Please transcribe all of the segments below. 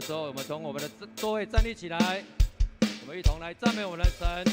时候，我们从我们的座位站立起来，我们一同来赞美我们的神。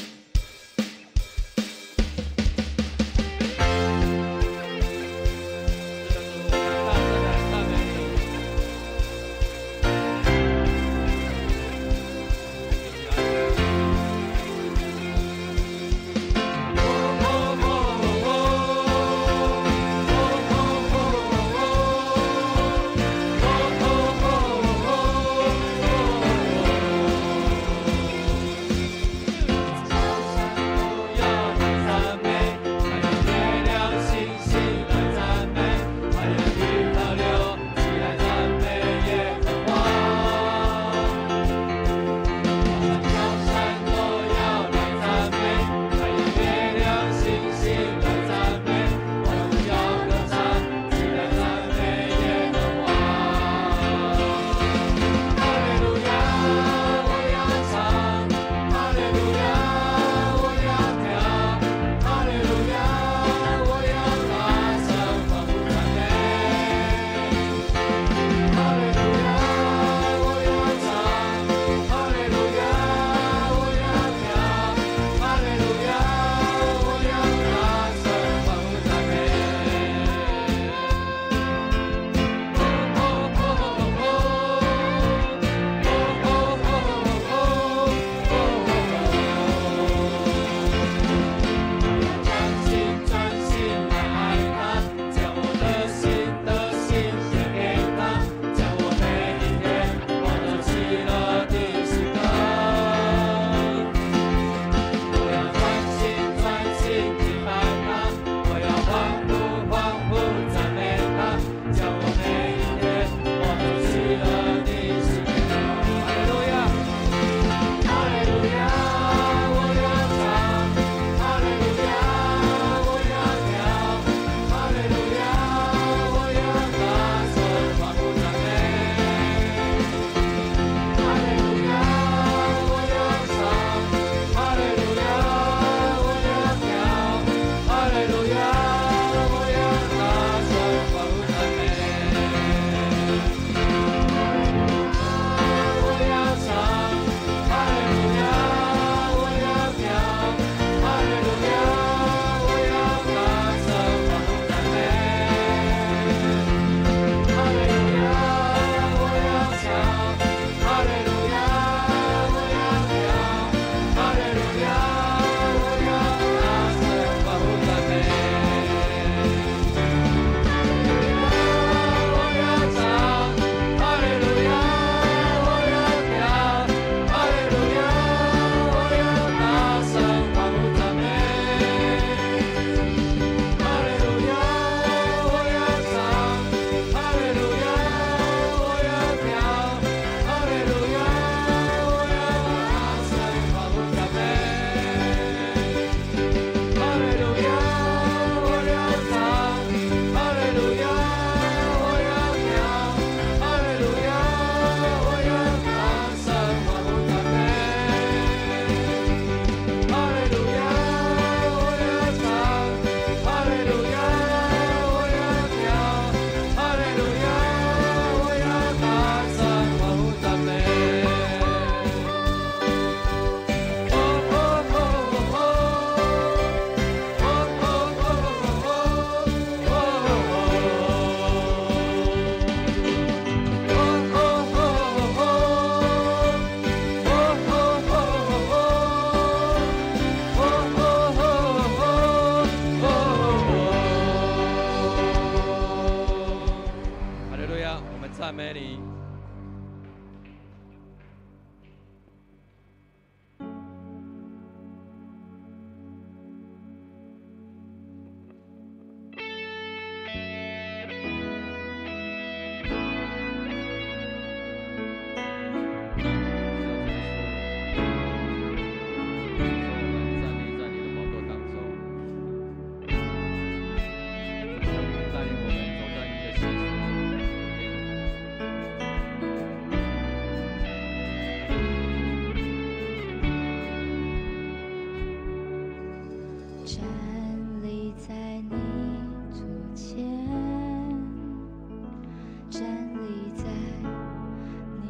赞美你。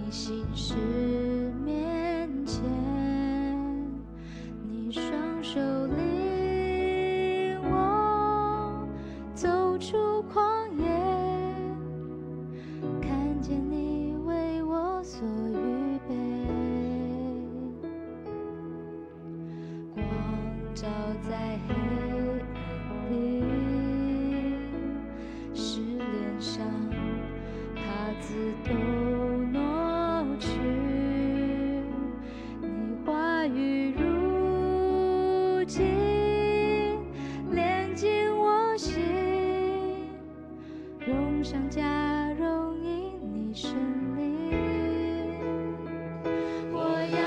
心黑暗里，失恋伤，它自都挪去。你话语如金，连进我心，荣上加荣因你生灵。我要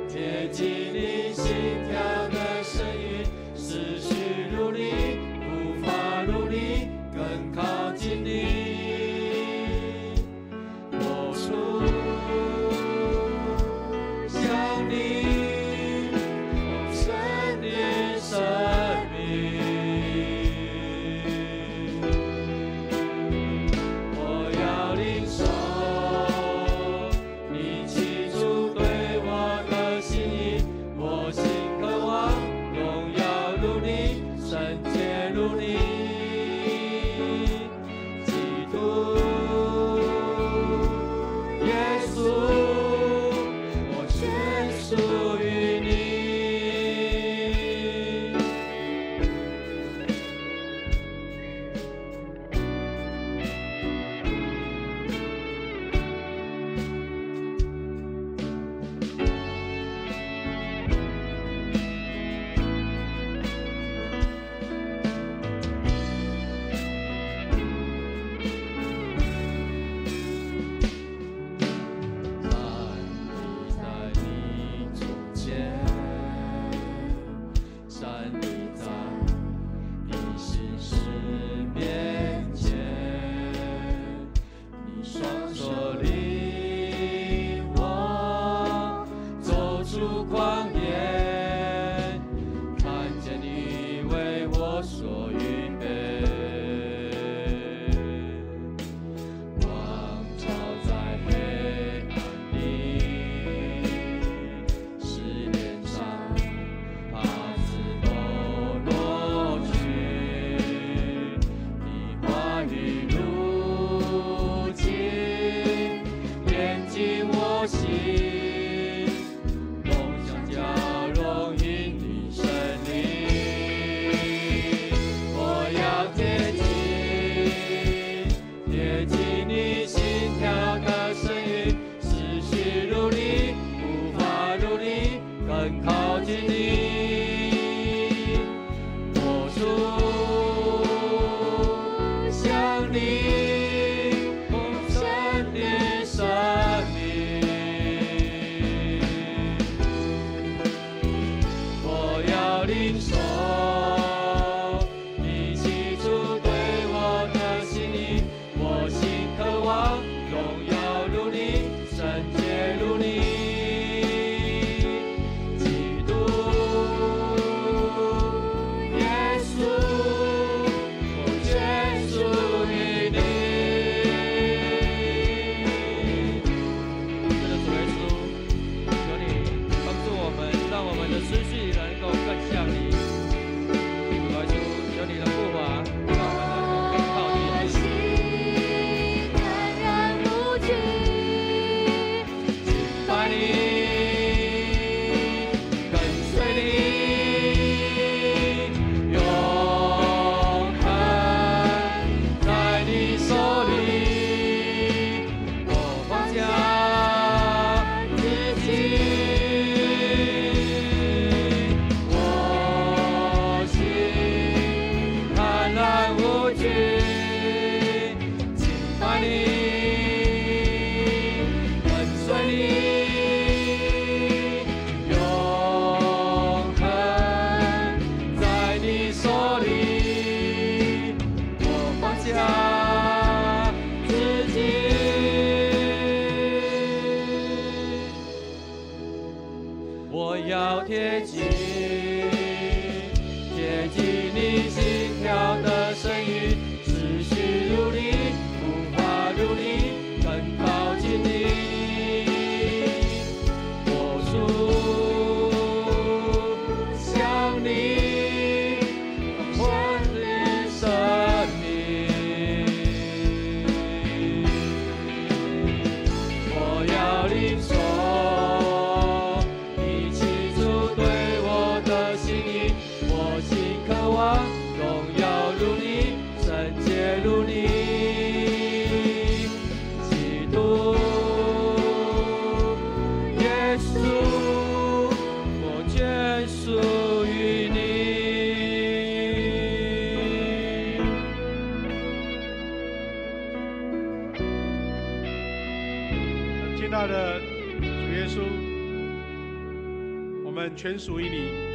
贴近你心跳的声音，思绪如你，无法如你，更靠近你。我出向你，圣灵生命。我要领受你起初对我的心意，我心渴望荣耀如你，圣洁如你，基督耶稣，我全属于你。在你中间，站立在你心事面前，你双手领我走出旷野，看见你为我所预备。光照在黑暗里，失恋伤，怕子都落去。你话语如金，连进我心，梦想交融因你生灵。我要贴近你心跳的声音，思绪如你，无法如你，更靠近你。我出向你，圣灵生命。我要领受你起初对我的心意，我心渴望荣耀如你，圣洁如你，基督耶稣，我全属于你。是的，主耶稣，求你帮助我们，让我们的思绪能够更像你。主耶稣，求你的步伐，让我们能够更靠近你。心坦然无惧，敬拜你，跟随你，永恒在你手里。我放下自己，我心坦然无惧。敬拜你，跟随你，永恒在你手里。我放下自己，我要贴近你心跳的声音，思绪如你，无法如你，更靠近你。我出向你，我的生命。我要领受你起初对大的主耶稣，我们全属于你。